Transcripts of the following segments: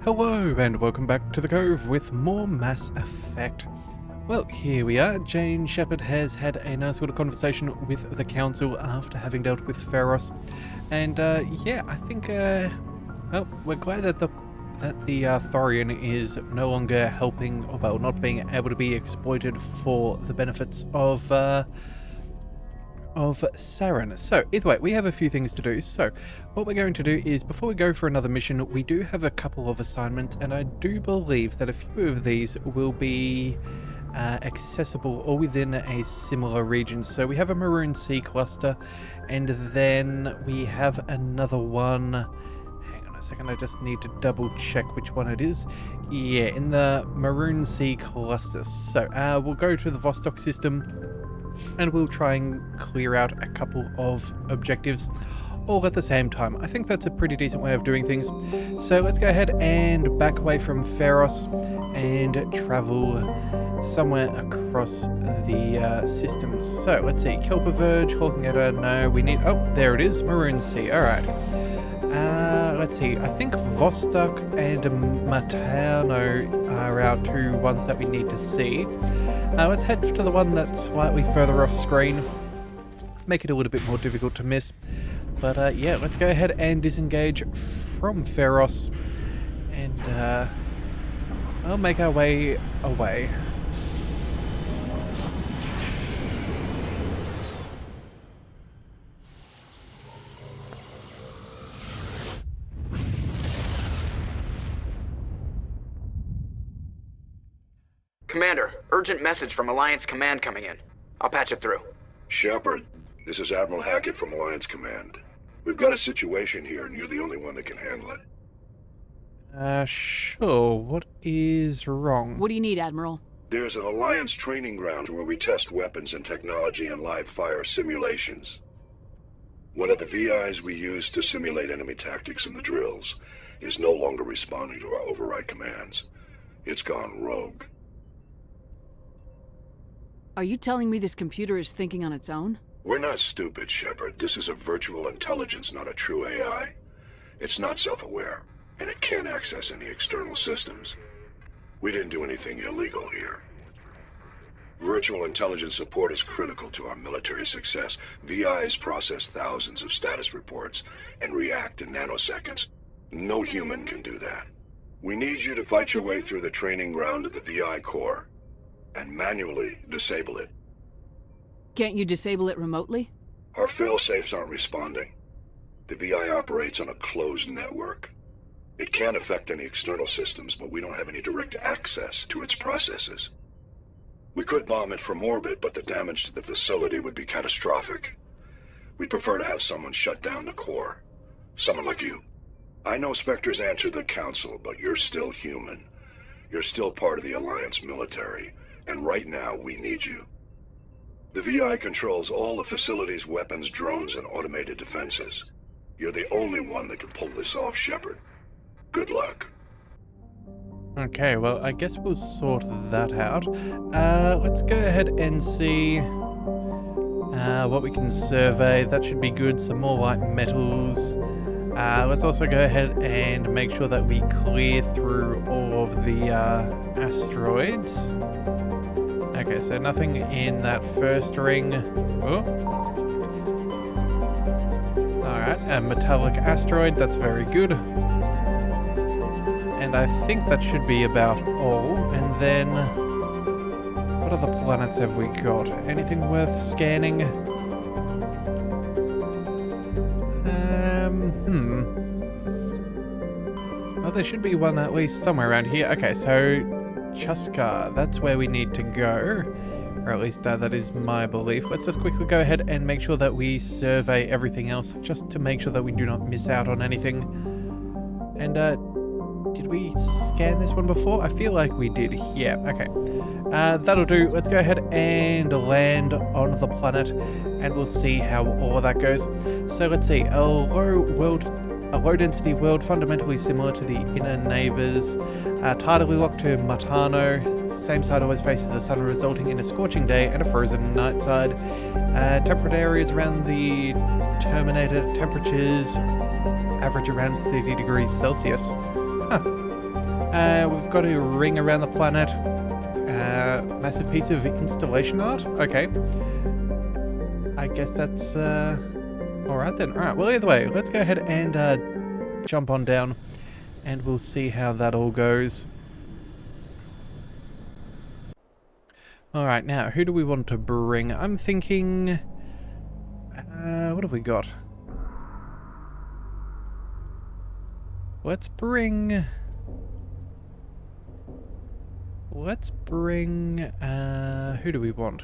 Hello and welcome back to the Cove with more Mass Effect. Well, here we are. Jane Shepard has had a nice little conversation with the Council after having dealt with Feros. And yeah, I think well, we're glad that the Thorian is no longer helping, or well, not being able to be exploited for the benefits of Saren. So either way, we have a few things to do. So what we're going to do is, before we go for another mission, we do have a couple of assignments, and I do believe that a few of these will be accessible or within a similar region. So we have a Maroon Sea cluster, and then we have another one. Hang on a second, I just need to double check which one it is. Yeah, in the Maroon Sea cluster. So we'll go to the Vostok system and we'll try and clear out a couple of objectives all at the same time. I think that's a pretty decent way of doing things. So let's go ahead and back away from Feros and travel somewhere across the systems. So let's see, Kelper Verge, Hawking Edda, no, we need, oh, there it is, Maroon Sea, alright. Let's see, I think Vostok and Matano are our two ones that we need to see. Let's head to the one that's slightly further off screen, make it a little bit more difficult to miss. But yeah, let's go ahead and disengage from Feros, and I'll make our way away. Commander, urgent message from Alliance Command coming in. I'll patch it through. Shepard, this is Admiral Hackett from Alliance Command. We've got a situation here, and you're the only one that can handle it. Sure. What is wrong? What do you need, Admiral? There's an Alliance training ground where we test weapons and technology in live fire simulations. One of the VIs we use to simulate enemy tactics in the drills is no longer responding to our override commands. It's gone rogue. Are you telling me this computer is thinking on its own? We're not stupid, Shepard. This is a virtual intelligence, not a true AI. It's not self-aware, and it can't access any external systems. We didn't do anything illegal here. Virtual intelligence support is critical to our military success. VIs process thousands of status reports and react in nanoseconds. No human can do that. We need you to fight your way through the training ground of the VI core and manually disable it. Can't you disable it remotely? Our fail-safes aren't responding. The VI operates on a closed network. It can affect any external systems, but we don't have any direct access to its processes. We could bomb it from orbit, but the damage to the facility would be catastrophic. We'd prefer to have someone shut down the core. Someone like you. I know Spectres answer the Council, but you're still human. You're still part of the Alliance military, and right now we need you. The VI controls all the facility's weapons, drones, and automated defenses. You're the only one that can pull this off, Shepard. Good luck. Okay, well, I guess we'll sort that out. Let's go ahead and see what we can survey. That should be good. Some more light metals. Let's also go ahead and make sure that we clear through all of the asteroids. Okay, so nothing in that first ring. Oh. Alright, a metallic asteroid, that's very good. And I think that should be about all. And then, what other planets have we got? Anything worth scanning? Well, there should be one at least somewhere around here. Okay, so Chuska, that's where we need to go, or at least that is my belief. Let's just quickly go ahead and make sure that we survey everything else, just to make sure that we do not miss out on anything. And did we scan this one before? I feel like we did. Yeah, okay. That'll do. Let's go ahead and land on the planet, and we'll see how all of that goes. So let's see, a low-density world fundamentally similar to the inner neighbors, tidally locked to Matano, same side always faces the sun, resulting in a scorching day and a frozen night side. Temperate areas around the Terminator, temperatures average around 30 degrees Celsius. Huh. We've got a ring around the planet. Massive piece of installation art. Okay. I guess that's alright then. Alright, well either way, let's go ahead and jump on down and we'll see how that all goes. Alright, now, who do we want to bring? I'm thinking... what have we got? Let's bring... who do we want?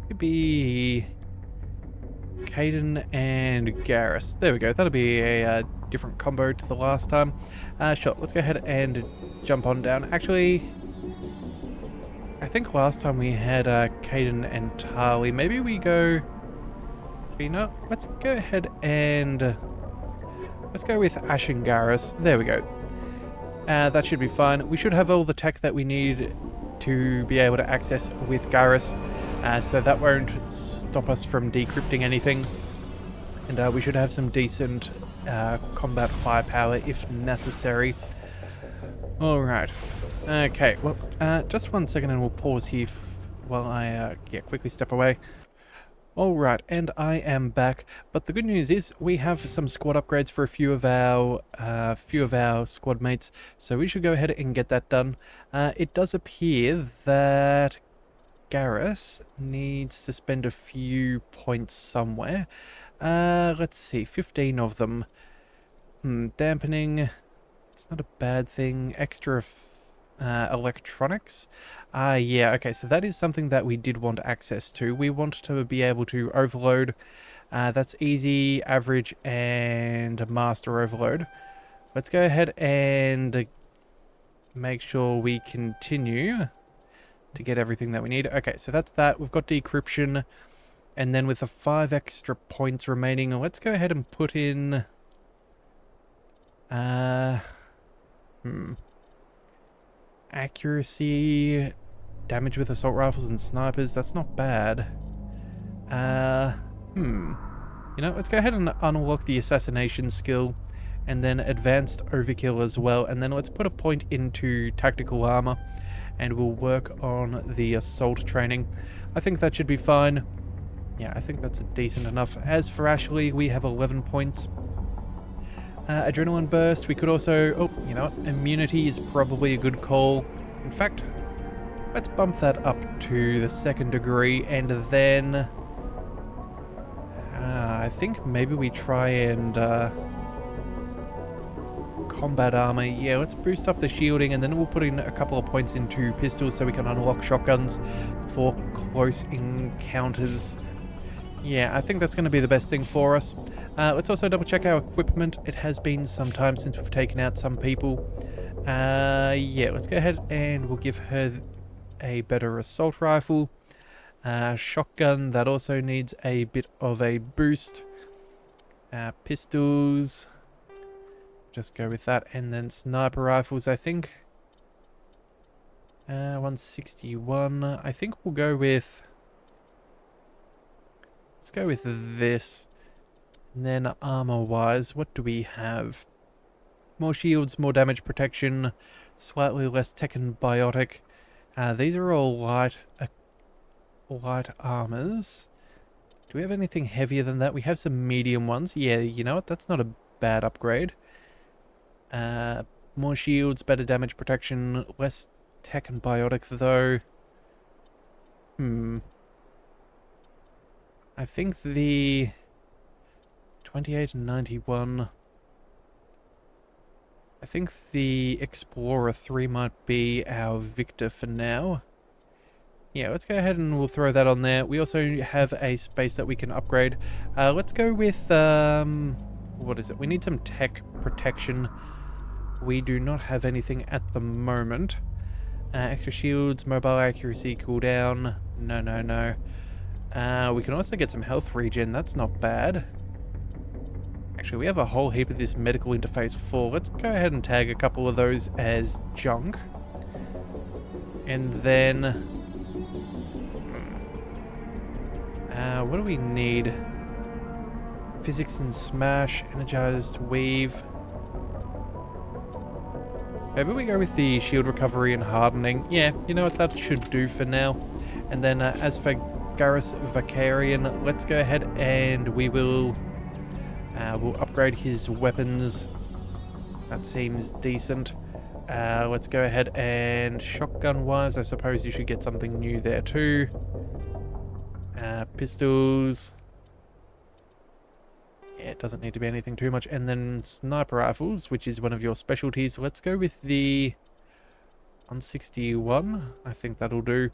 Could be... Caden and Garrus. There we go, that'll be a different combo to the last time. Sure, let's go ahead and jump on down. Actually... I think last time we had Caden and Tali. Maybe we go... You know, let's go ahead and... let's go with Ash and Garrus. There we go. That should be fine. We should have all the tech that we need to be able to access with Garrus. So that won't stop us from decrypting anything. And we should have some decent combat firepower if necessary. Alright. Okay, well, just 1 second and we'll pause here while I quickly step away. Alright, and I am back, but the good news is we have some squad upgrades for a few of our squad mates, so we should go ahead and get that done. It does appear that Garrus needs to spend a few points somewhere. Let's see, 15 of them. Dampening, it's not a bad thing. Extra electronics. Yeah, okay, so that is something that we did want access to. We want to be able to overload. That's easy, average, and master overload. Let's go ahead and make sure we continue to get everything that we need. Okay, so that's that. We've got decryption. And then with the 5 extra points remaining, let's go ahead and put in... accuracy, damage with assault rifles and snipers, that's not bad. You know, let's go ahead and unlock the assassination skill, and then advanced overkill as well, and then let's put a point into tactical armor, and we'll work on the assault training. I think that should be fine. Yeah, I think that's decent enough. As for Ashley, we have 11 points. Adrenaline burst, we could also... oh, you know what? Immunity is probably a good call. In fact, let's bump that up to the 2nd degree, and then... I think maybe we try and... combat armor. Yeah, let's boost up the shielding, and then we'll put in a couple of points into pistols so we can unlock shotguns for close encounters. Yeah, I think that's going to be the best thing for us. Let's also double check our equipment. It has been some time since we've taken out some people. Yeah, let's go ahead and we'll give her a better assault rifle. Shotgun, that also needs a bit of a boost. Pistols, just go with that. And then sniper rifles, I think. 161. I think we'll go with... let's go with this. And then armor-wise, what do we have? More shields, more damage protection, slightly less tech and biotic. These are all light armors. Do we have anything heavier than that? We have some medium ones. Yeah, you know what? That's not a bad upgrade. More shields, better damage protection, less tech and biotic though. I think the 28 and 91... I think the Explorer 3 might be our victor for now. Yeah, let's go ahead and we'll throw that on there. We also have a space that we can upgrade. Let's go with... what is it? We need some tech protection. We do not have anything at the moment. Extra shields, mobile accuracy, cooldown. No. We can also get some health regen. That's not bad. Actually, we have a whole heap of this medical interface 4. Let's go ahead and tag a couple of those as junk. And then... what do we need? Physics and smash, energized weave. Maybe we go with the shield recovery and hardening. Yeah, you know what, that should do for now. And then as for Garrus Vicarian, let's go ahead and we will we'll upgrade his weapons. That seems decent. Let's go ahead and shotgun wise, I suppose you should get something new there too. Pistols. Yeah, it doesn't need to be anything too much. And then sniper rifles, which is one of your specialties. Let's go with the 161. I think that'll do.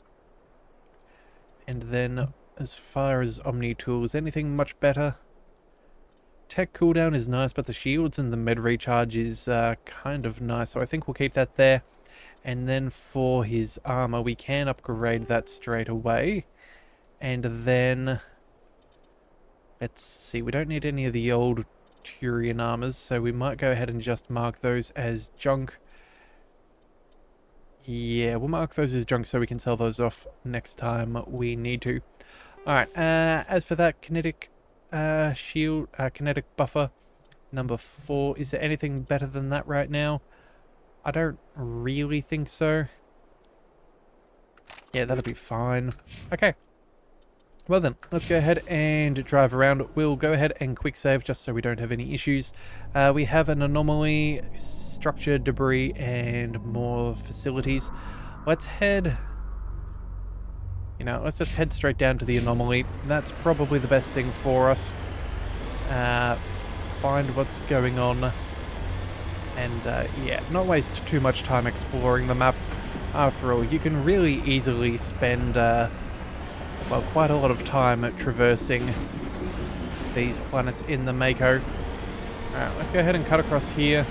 And then as far as Omni tools, anything much better? Tech cooldown is nice, but the shields and the med recharge is kind of nice. So I think we'll keep that there. And then for his armor, we can upgrade that straight away. And then... let's see, we don't need any of the old Turian armors, so we might go ahead and just mark those as junk. Yeah, we'll mark those as junk so we can sell those off next time we need to. Alright, as for that kinetic shield, kinetic buffer, number 4, is there anything better than that right now? I don't really think so. Yeah, that'll be fine. Okay. Well then, let's go ahead and drive around. We'll go ahead and quick save just so we don't have any issues. We have an anomaly, structure, debris, and more facilities. Let's head... you know, let's just head straight down to the anomaly. That's probably the best thing for us. Find what's going on. And yeah, not waste too much time exploring the map. After all, you can really easily spend... well, quite a lot of time traversing these planets in the Mako. Alright, let's go ahead and cut across here.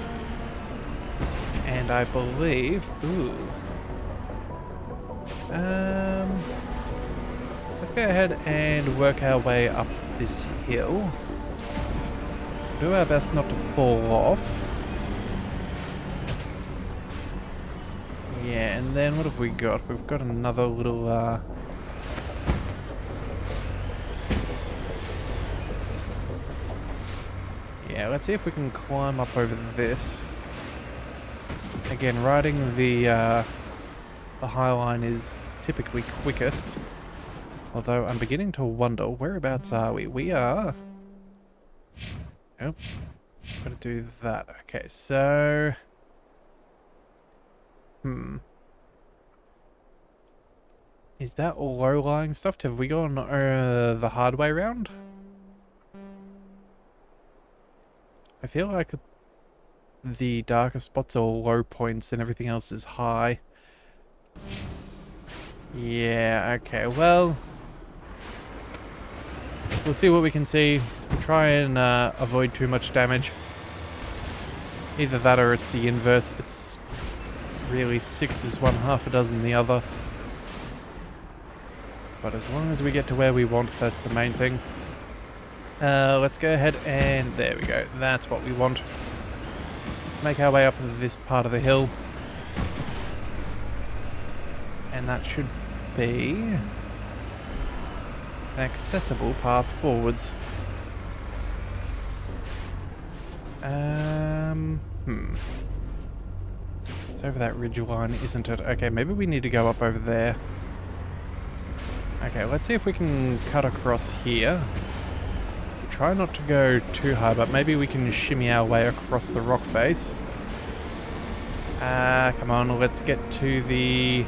And I believe... ooh. Let's go ahead and work our way up this hill. Do our best not to fall off. Yeah, and then what have we got? We've got another little... yeah, let's see if we can climb up over this. Again, riding the high line is typically quickest. Although I'm beginning to wonder, whereabouts are we? We are... oh, gotta do that. Okay, so... is that all low-lying stuff? Have we gone the hard way round? I feel like the darker spots are low points and everything else is high. Yeah, okay, well... we'll see what we can see. We'll try and avoid too much damage. Either that or it's the inverse. It's really 6 is one, half a dozen the other. But as long as we get to where we want, that's the main thing. Let's go ahead and... there we go. That's what we want. Let's make our way up this part of the hill. And that should be... an accessible path forwards. It's over that ridge line, isn't it? Okay, maybe we need to go up over there. Okay, let's see if we can cut across here. Try not to go too high, but maybe we can shimmy our way across the rock face. Come on, let's get to the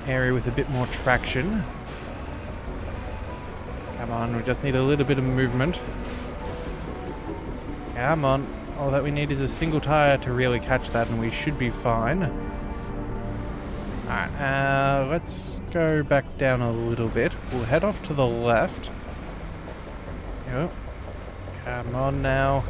area with a bit more traction. Come on, we just need a little bit of movement. Come on. All that we need is a single tire to really catch that, and we should be fine. Alright, let's go back down a little bit. We'll head off to the left. Oh, come on now.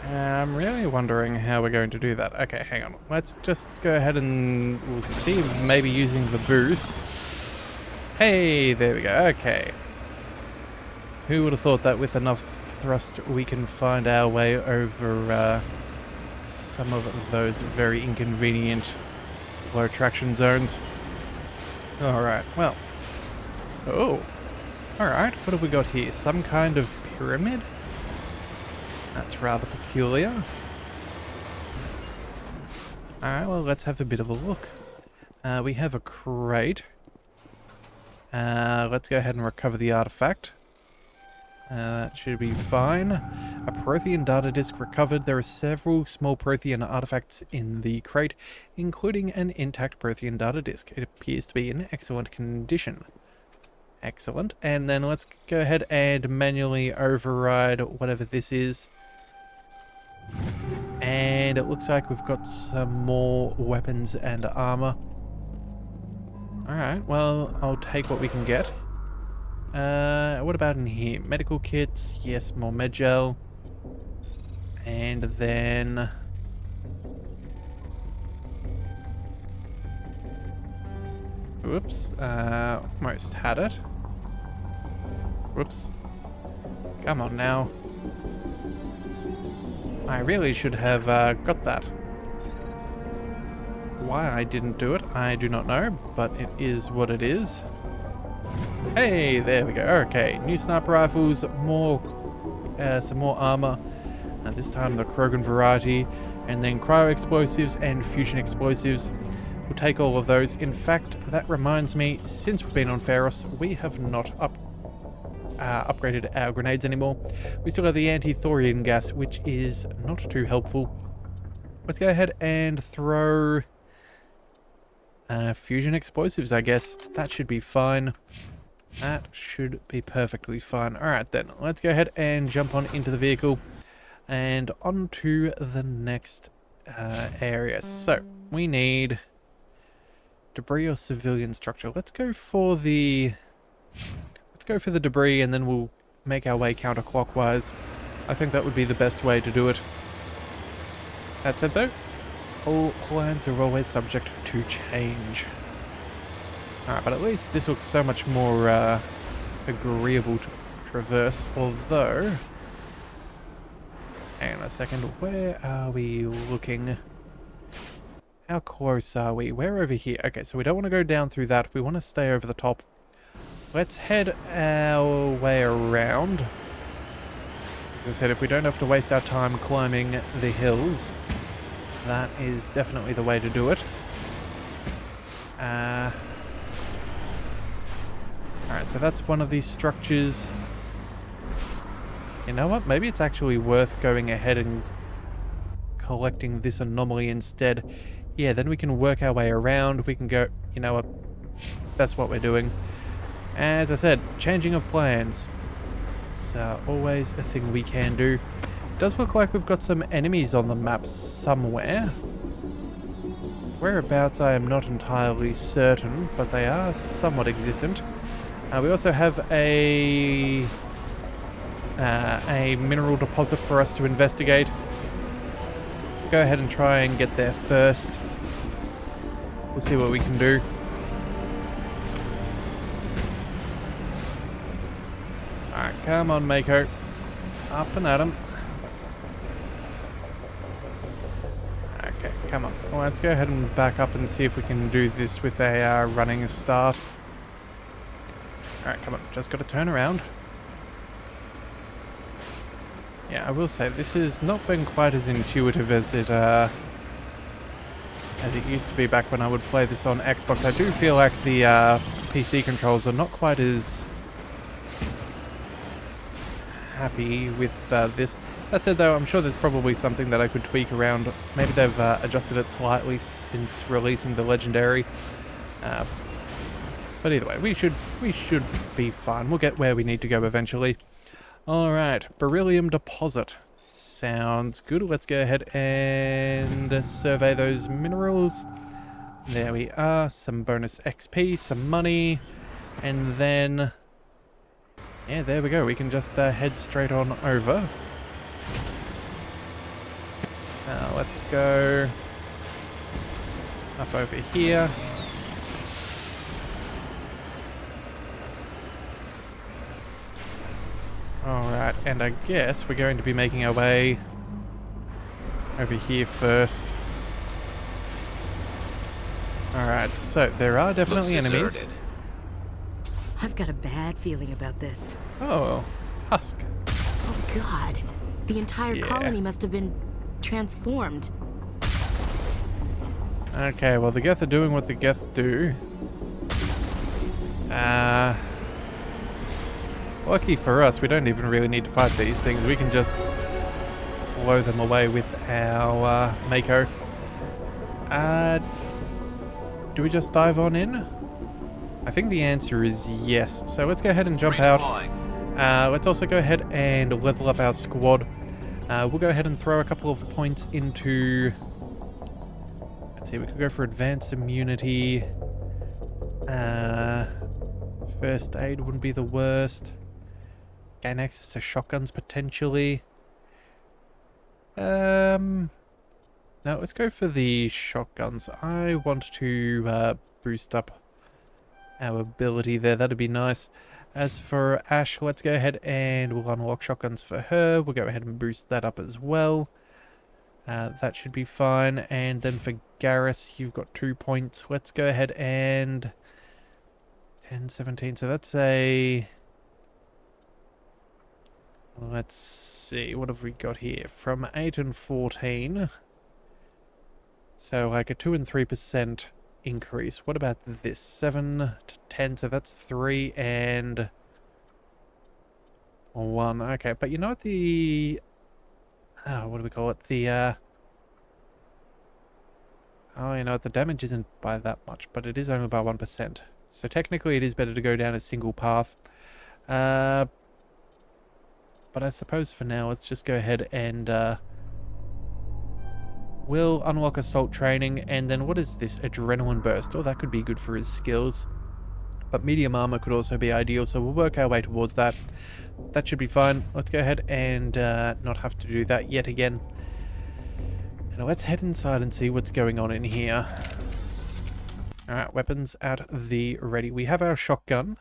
I'm really wondering how we're going to do that. Okay, hang on. Let's just go ahead and we'll see maybe using the boost. Hey, there we go. Okay. Who would have thought that with enough thrust we can find our way over some of those very inconvenient low traction zones. Alright, well. Oh. Alright, what have we got here? Some kind of pyramid? That's rather peculiar. Alright, well, let's have a bit of a look. We have a crate. Let's go ahead and recover the artifact. That should be fine. A Prothean data disk recovered. There are several small Prothean artifacts in the crate, including an intact Prothean data disk. It appears to be in excellent condition. Excellent. And then let's go ahead and manually override whatever this is. And it looks like we've got some more weapons and armor. Alright, well, I'll take what we can get. What about in here? Medical kits, yes, more med gel. And then... Whoops, almost had it. Whoops. Come on now. I really should have got that. Why I didn't do it, I do not know, but it is what it is. Hey, there we go. Okay, new sniper rifles, more, some more armor. This time the Krogan variety, and then cryo explosives and fusion explosives. We'll take all of those. In fact, that reminds me, since we've been on Pharos, we have not upgraded our grenades anymore. We still have the anti-thorium gas, which is not too helpful. Let's go ahead and throw fusion explosives, I guess. That should be fine. That should be perfectly fine. Alright then, let's go ahead and jump on into the vehicle and on to the next area. So, we need debris or civilian structure. Let's go for the debris and then we'll make our way counterclockwise. I think that would be the best way to do it. That said though, all plans are always subject to change. Alright, but at least this looks so much more agreeable to traverse, although... Hang on a second, where are we looking? How close are we? We're over here. Okay, so we don't want to go down through that. We want to stay over the top. Let's head our way around. As I said, if we don't have to waste our time climbing the hills, that is definitely the way to do it. Alright, so that's one of these structures. You know what? Maybe it's actually worth going ahead and collecting this anomaly instead. Yeah, then we can work our way around. We can go... You know what? That's what we're doing. As I said, changing of plans. It's always a thing we can do. It does look like we've got some enemies on the map somewhere. Whereabouts I am not entirely certain, but they are somewhat existent. We also have a mineral deposit for us to investigate. Go ahead and try and get there first. We'll see what we can do. Alright, come on, Mako. Up and at him. Okay, come on. Well, let's go ahead and back up and see if we can do this with a running start. Alright, come on. Just got to turn around. Yeah, I will say, this has not been quite as intuitive as it used to be back when I would play this on Xbox. I do feel like the PC controls are not quite as happy with this. That said though, I'm sure there's probably something that I could tweak around. Maybe they've adjusted it slightly since releasing the Legendary. But either way, we should be fine. We'll get where we need to go eventually. Alright, beryllium deposit. Sounds good. Let's go ahead and survey those minerals. There we are. Some bonus XP, some money. And then... yeah, there we go. We can just head straight on over. Let's go up over here. Alright, and I guess we're going to be making our way over here first. Alright, so there are definitely enemies. I've got a bad feeling about this. Oh, Husk. Oh god. The entire Yeah. colony must have been transformed. Okay, well, the Geth are doing what the Geth do. Lucky for us, we don't even really need to fight these things. We can just blow them away with our Mako. Do we just dive on in? I think the answer is yes. So let's go ahead and jump out. Let's also go ahead and level up our squad. We'll go ahead and throw a couple of points into... Let's see, we could go for advanced immunity. First aid wouldn't be the worst. Gain access to shotguns potentially. No, let's go for the shotguns. I want to boost up our ability there. That'd be nice. As for Ash, let's go ahead and we'll unlock shotguns for her. We'll go ahead and boost that up as well. That should be fine. And then for Garrus, you've got 2 points. Let's go ahead and 10, 17. So that's a... Let's see, what have we got here? From 8 and 14. So like a 2 and 3% increase. What about this? 7 to 10, so that's 3 and 1. Okay, but you know what the... what do we call it? The, oh, you know what? The damage isn't by that much, but it is only by 1%. So technically it is better to go down a single path. But I suppose for now, let's just go ahead and we'll unlock assault training. And then what is this? Adrenaline burst. Oh, that could be good for his skills. But medium armor could also be ideal, so we'll work our way towards that. That should be fine. Let's go ahead and not have to do that yet again. Now let's head inside and see what's going on in here. Alright, weapons at the ready. We have our shotgun.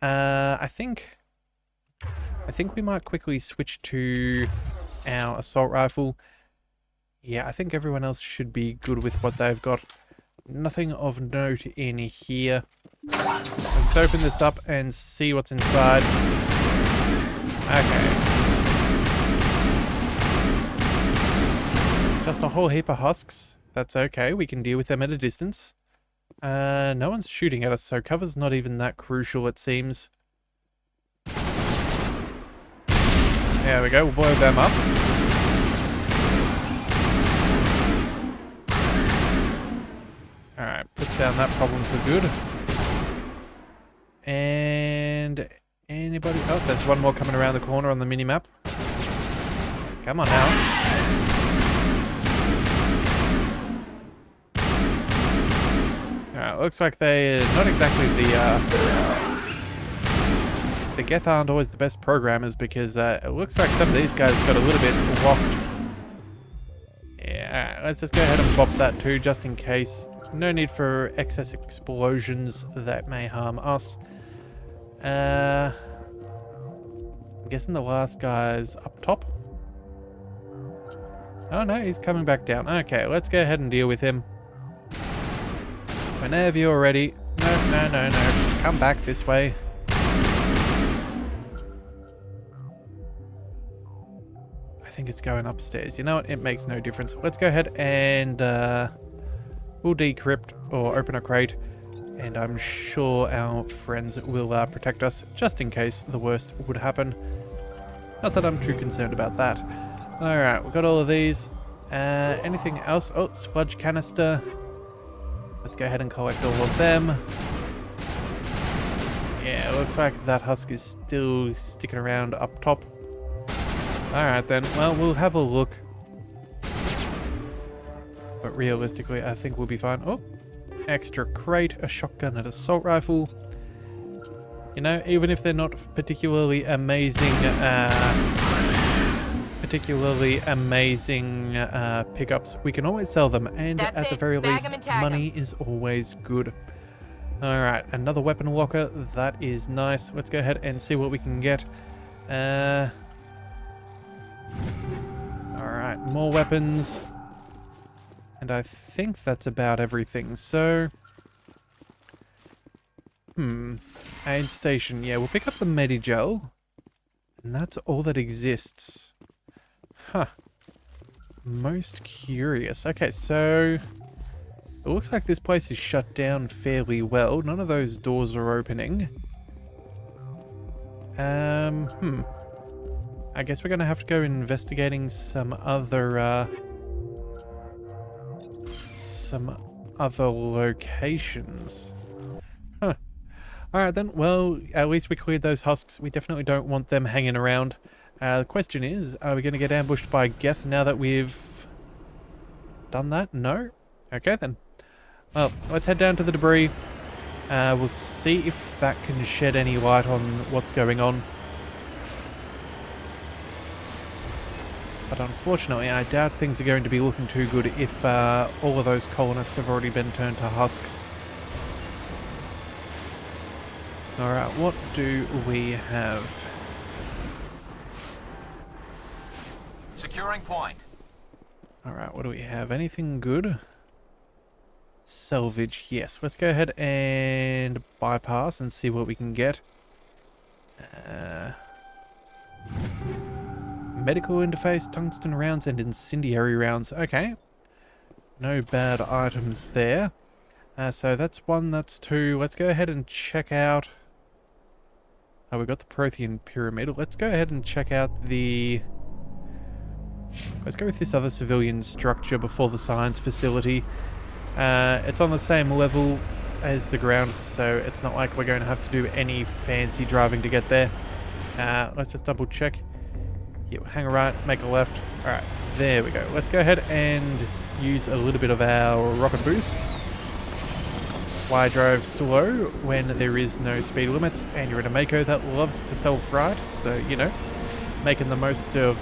I think we might quickly switch to our assault rifle. Yeah, I think everyone else should be good with what they've got. Nothing of note in here. Let's open this up and see what's inside. Okay. Just a whole heap of husks. That's okay, we can deal with them at a distance. No one's shooting at us, so cover's not even that crucial, it seems. There we go, we'll blow them up. Alright, put down that problem for good. And anybody... Oh, there's one more coming around the corner on the mini-map. Come on now. Alright, looks like they're not exactly the Geth aren't always the best programmers because it looks like some of these guys got a little bit walked. Yeah, let's just go ahead and pop that too, just in case. No need for excess explosions that may harm us. I'm guessing the last guy's up top. Oh no, he's coming back down. Okay, let's go ahead and deal with him. Whenever you're ready. No. Come back this way. I think it's going upstairs. You know what? It makes no difference. Let's go ahead and we'll decrypt or open a crate. And I'm sure our friends will protect us just in case the worst would happen. Not that I'm too concerned about that. Alright, we've got all of these. Anything else? Oh, sludge canister. Let's go ahead and collect all of them. Yeah, it looks like that husk is still sticking around up top. Alright then, well, we'll have a look. But realistically, I think we'll be fine. Oh, extra crate, a shotgun and assault rifle. You know, even if they're not particularly amazing, pickups, we can always sell them, and at the very least, money is always good. Alright, another weapon locker, that is nice. Let's go ahead and see what we can get. Alright, more weapons. And I think that's about everything, so... Aid station, yeah, we'll pick up the Medigel. And that's all that exists. Huh. Most curious. Okay, so it looks like this place is shut down fairly well. None of those doors are opening. I guess we're gonna have to go investigating some other locations. Huh. Alright then, well, at least we cleared those husks. We definitely don't want them hanging around. The question is, are we going to get ambushed by Geth now that we've done that? No? Okay then. Well, let's head down to the debris. We'll see if that can shed any light on what's going on. But unfortunately, I doubt things are going to be looking too good if all of those colonists have already been turned to husks. Alright, what do we have? Securing point. Alright, what do we have? Anything good? Salvage, yes. Let's go ahead and bypass and see what we can get. Medical interface, tungsten rounds, and incendiary rounds. Okay. No bad items there. So that's one, that's two. Let's go ahead and check out... Oh, we've got the Prothean Pyramid. Let's go ahead and check out the... Let's go with this other civilian structure before the science facility. It's on the same level as the ground, so it's not like we're going to have to do any fancy driving to get there. Let's just double check. Yeah, hang a right, make a left. Alright, there we go. Let's go ahead and use a little bit of our rocket boosts. Why drive slow when there is no speed limits and you're in a Mako that loves to self-ride, so, you know, making the most of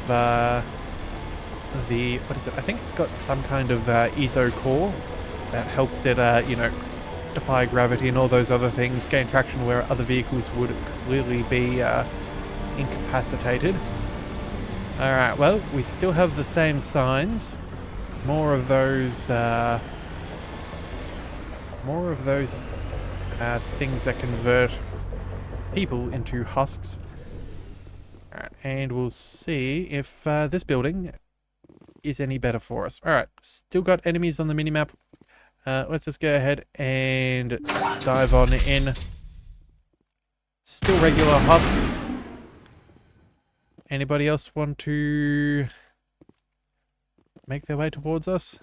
the, what is it? I think it's got some kind of ESO core that helps it, you know, defy gravity and all those other things, gain traction where other vehicles would clearly be incapacitated. Alright, well, we still have the same signs. More of those things that convert people into husks. Alright, and we'll see if this building is any better for us. Alright, still got enemies on the minimap. Let's just go ahead and dive on in. Still regular husks. Anybody else want to make their way towards us?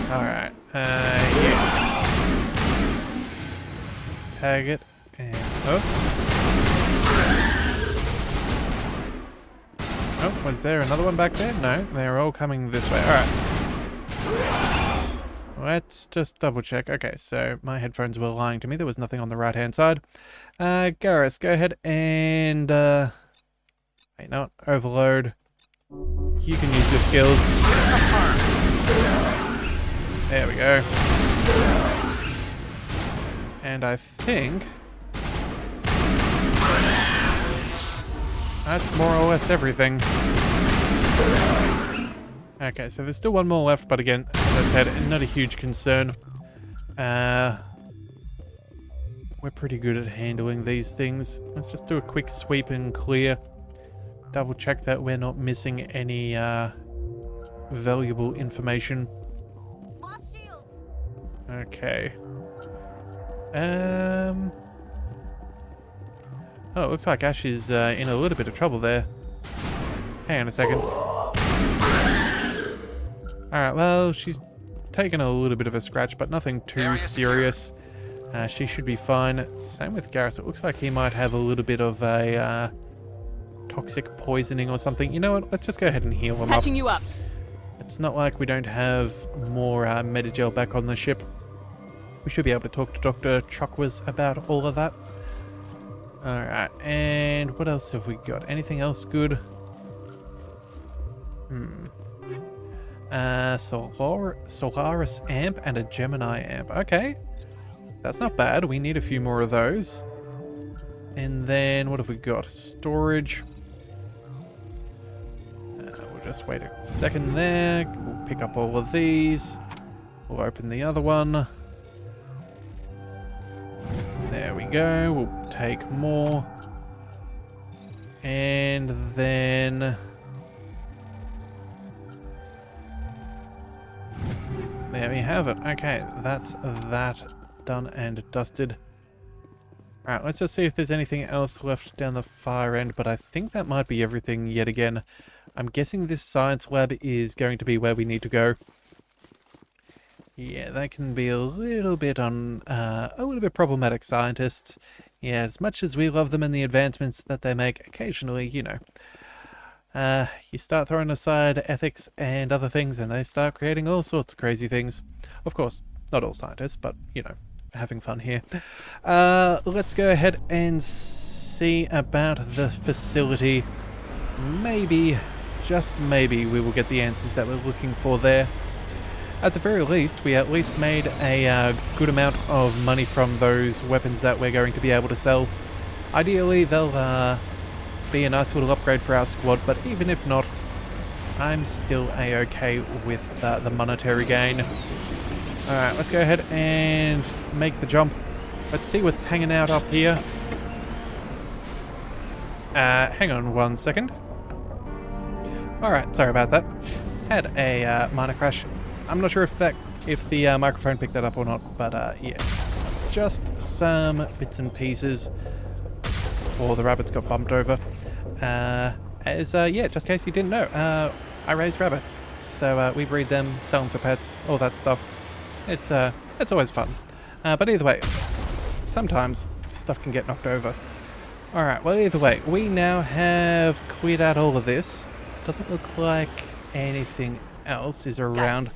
Alright, yeah. Tag it, and oh. Oh, was there another one back there? No, they're all coming this way. Alright. Let's just double check. Okay, so my headphones were lying to me. There was nothing on the right-hand side. Garrus, go ahead and, wait, no, overload. You can use your skills. There we go. And I think that's more or less everything. Okay, so there's still one more left, but again, as I said, not a huge concern. We're pretty good at handling these things. Let's just do a quick sweep and clear. Double check that we're not missing any valuable information. Lost shields. Okay. Oh, it looks like Ash is in a little bit of trouble there. Hang on a second. Alright, well, she's taken a little bit of a scratch, but nothing too serious. She should be fine. Same with Garrus. It looks like he might have a little bit of a toxic poisoning or something. You know what? Let's just go ahead and heal him up. Patching you up. It's not like we don't have more Medigel back on the ship. We should be able to talk to Dr. Chokwas about all of that. Alright, and what else have we got? Anything else good? Solaris amp and a Gemini amp. Okay. That's not bad. We need a few more of those. And then what have we got? Storage. We'll just wait a second there. We'll pick up all of these. We'll open the other one. There we go. We'll take more. And then... there we have it. Okay, that's that done and dusted. Alright, let's just see if there's anything else left down the far end, but I think that might be everything yet again. I'm guessing this science lab is going to be where we need to go. Yeah, they can be a little bit problematic scientists. Yeah, as much as we love them and the advancements that they make, occasionally, you know, you start throwing aside ethics and other things and they start creating all sorts of crazy things. Of course, not all scientists, but, you know, having fun here. Let's go ahead and see about the facility. Maybe, just maybe, we will get the answers that we're looking for there. At the very least, we at least made a good amount of money from those weapons that we're going to be able to sell. Ideally, they'll be a nice little upgrade for our squad, but even if not, I'm still a-okay with the monetary gain. Alright, let's go ahead and make the jump. Let's see what's hanging out up here. Hang on one second. Alright, sorry about that. Had a minor crash. I'm not sure if the microphone picked that up or not, but yeah. Just some bits and pieces before the rabbits got bumped over. Yeah, just in case you didn't know, I raised rabbits. So we breed them, sell them for pets, all that stuff. It's always fun. But either way, sometimes stuff can get knocked over. Alright, well either way, we now have cleared out all of this. Doesn't look like anything else is around.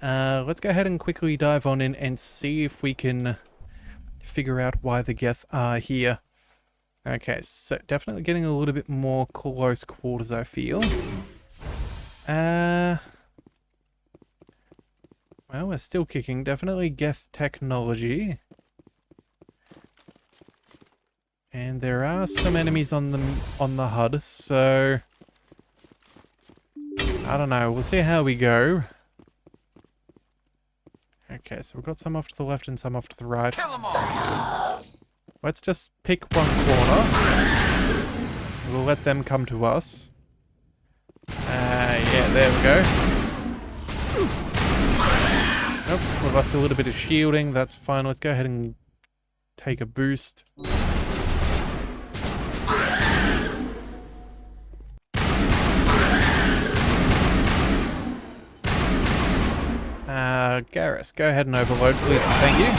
Let's go ahead and quickly dive on in and see if we can figure out why the Geth are here. Okay, so definitely getting a little bit more close quarters, I feel. Well, we're still kicking. Definitely Geth technology. And there are some enemies on the HUD, so I don't know. We'll see how we go. Okay, so we've got some off to the left and some off to the right. Kill 'em all. Let's just pick one corner. We'll let them come to us. Yeah, there we go. Nope, we lost a little bit of shielding. That's fine. Let's go ahead and take a boost. Garrus, go ahead and overload, please, and thank you.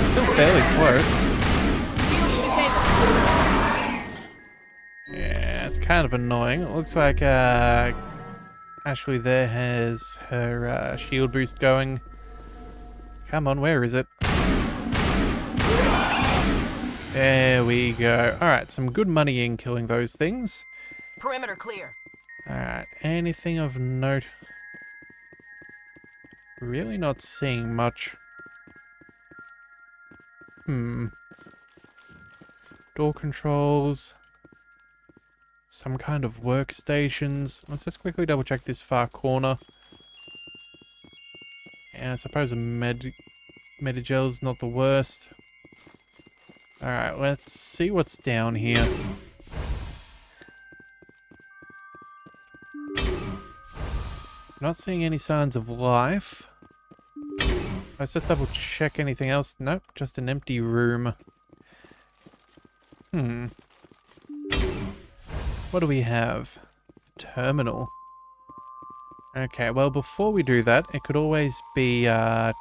Still fairly close. Yeah, it's kind of annoying. It looks like Ashley there has her shield boost going. Come on, where is it? There we go. Alright, some good money in killing those things. Perimeter clear. Alright, anything of note? Really not seeing much. Door controls. Some kind of workstations. Let's just quickly double check this far corner. Yeah, I suppose a Medigel's not the worst. Alright, let's see what's down here. Not seeing any signs of life. Let's just double check anything else. Nope, just an empty room. What do we have? Terminal. Okay, well before we do that, it could always be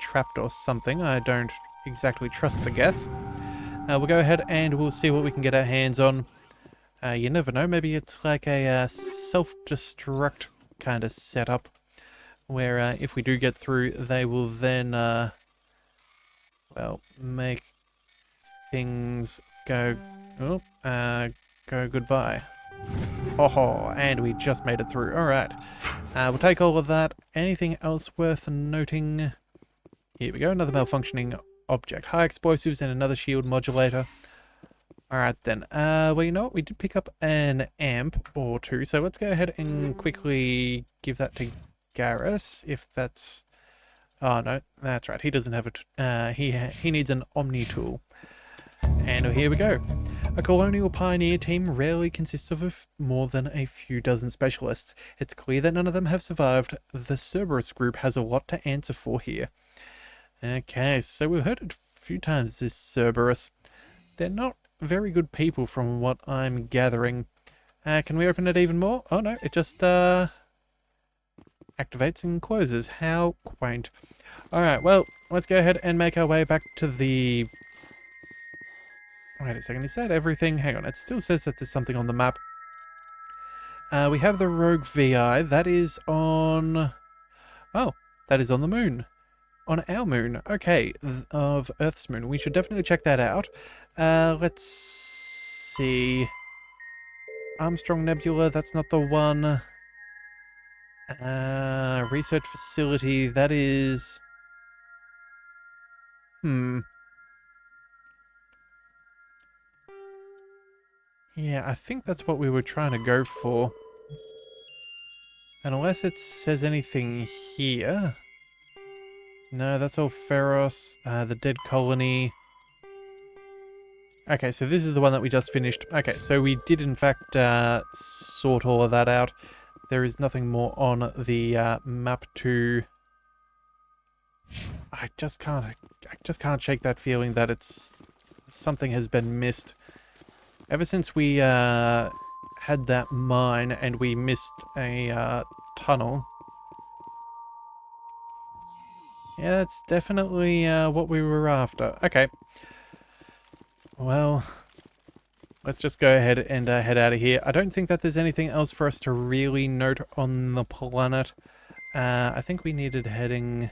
trapped or something. I don't exactly trust the Geth. We'll go ahead and we'll see what we can get our hands on. You never know, maybe it's like a self-destruct kind of setup. Where if we do get through, they will then, well, make things go goodbye. Oh, and we just made it through. Alright. We'll take all of that. Anything else worth noting? Here we go, another malfunctioning object. High explosives and another shield modulator. Alright then. Well, you know what? We did pick up an amp or two, so let's go ahead and quickly give that to Garrus, if that's Oh no, that's right. He doesn't have he needs an Omni tool. And here we go. A colonial pioneer team rarely consists of more than a few dozen specialists. It's clear that none of them have survived. The Cerberus group has a lot to answer for here. Okay, so we've heard it a few times, this Cerberus. They're not very good people from what I'm gathering. Can we open it even more? Oh no, it just activates and closes. How quaint. Alright, well, let's go ahead and make our way back to the... Wait a second, is that everything? Hang on, it still says that there's something on the map. We have the Rogue VI. That is on... Oh, that is on the moon. On our moon. Okay, of Earth's moon. We should definitely check that out. Let's see... Armstrong Nebula, that's not the one. Research facility, that is... Yeah, I think that's what we were trying to go for. And unless it says anything here... No, that's all Pharos, the dead colony. Okay, so this is the one that we just finished. Okay, so we did in fact sort all of that out. There is nothing more on the map to... I just can't shake that feeling that it's... something has been missed. Ever since we had that mine and we missed a tunnel. Yeah, that's definitely what we were after. Okay. Well, let's just go ahead and head out of here. I don't think that there's anything else for us to really note on the planet. I think we needed heading...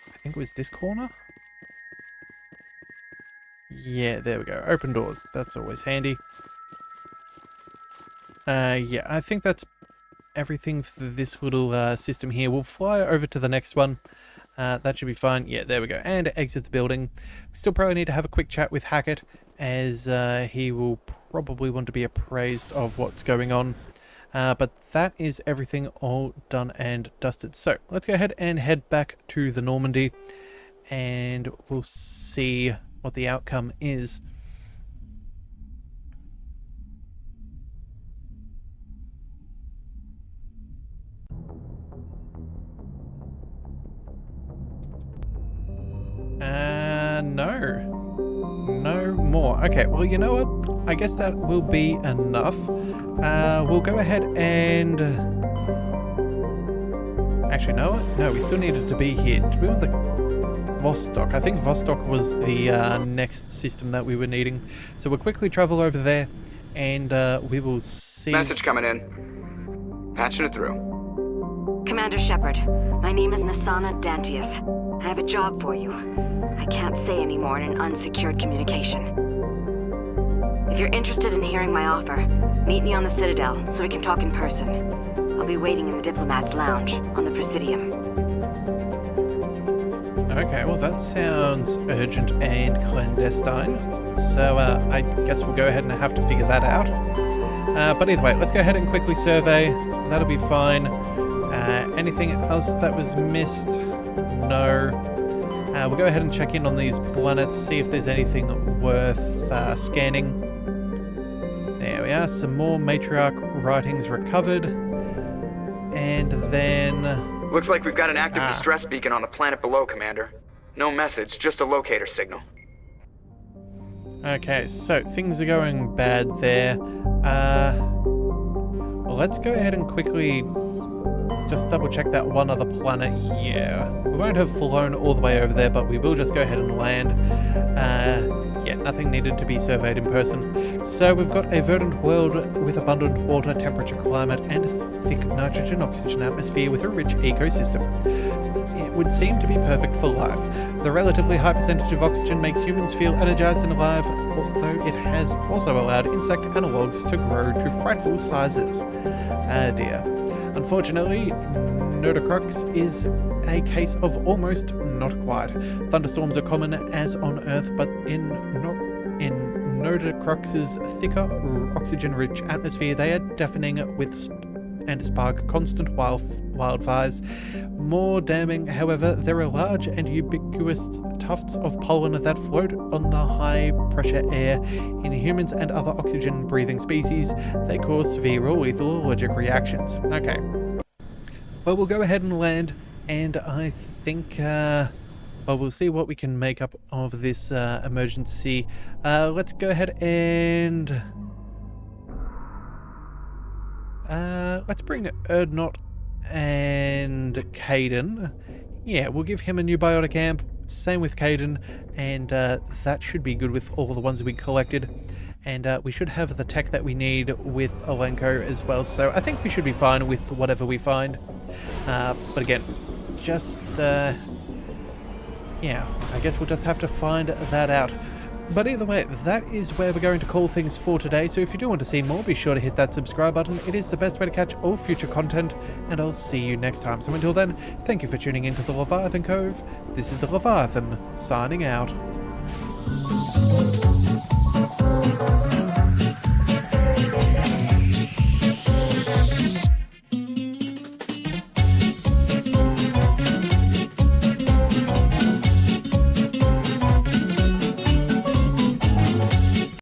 I think it was this corner? Yeah, there we go. Open doors. That's always handy. Yeah, I think that's everything for this little system here. We'll fly over to the next one. That should be fine. Yeah, there we go. And exit the building. We still probably need to have a quick chat with Hackett, as he will probably want to be appraised of what's going on. But that is everything all done and dusted. So, let's go ahead and head back to the Normandy, and we'll see what the outcome is. No more. Okay, well, you know what? I guess that will be enough. We'll go ahead and... Actually, no. No, we still needed to be here. Did we want the Vostok? I think Vostok was the next system that we were needing. So we'll quickly travel over there, and we will see... Message coming in. Patching it through. Commander Shepard, my name is Nasana Dantius. I have a job for you. I can't say any more in an unsecured communication. If you're interested in hearing my offer, meet me on the Citadel so we can talk in person. I'll be waiting in the Diplomat's Lounge on the Presidium. Okay, well that sounds urgent and clandestine. So I guess we'll go ahead and have to figure that out. But either way, let's go ahead and quickly survey. That'll be fine. Anything else that was missed? No. We'll go ahead and check in on these planets, see if there's anything worth scanning. There we are, some more matriarch writings recovered. And then... Looks like we've got an active distress beacon on the planet below, Commander. No message, just a locator signal. Okay, so things are going bad there. Well, let's go ahead and quickly just double check that one other planet. Yeah, we won't have flown all the way over there, but we will just go ahead and land. Yeah, nothing needed to be surveyed in person. So we've got a verdant world with abundant water, temperature, climate, and thick nitrogen-oxygen atmosphere with a rich ecosystem. It would seem to be perfect for life. The relatively high percentage of oxygen makes humans feel energized and alive, although it has also allowed insect analogues to grow to frightful sizes. Dear. Unfortunately, Nodocrux is a case of almost not quite. Thunderstorms are common as on Earth, but in Nodocrux's thicker, oxygen-rich atmosphere, they are deafening with and spark constant wildfires. More damning, however, there are large and ubiquitous tufts of pollen that float on the high-pressure air. In humans and other oxygen-breathing species, they cause severe or lethal allergic reactions. Okay. Well, we'll go ahead and land, and I think, well, we'll see what we can make up of this emergency. Let's go ahead and... let's bring Erdnot and Caden. Yeah, we'll give him a new biotic amp. Same with Caden, and that should be good with all the ones we collected. And we should have the tech that we need with Alenko as well, so I think we should be fine with whatever we find. But again, just, yeah, I guess we'll just have to find that out. But either way, that is where we're going to call things for today, so if you do want to see more, be sure to hit that subscribe button. It is the best way to catch all future content, and I'll see you next time. So until then, thank you for tuning into the Leviathan Cove. This is the Leviathan, signing out.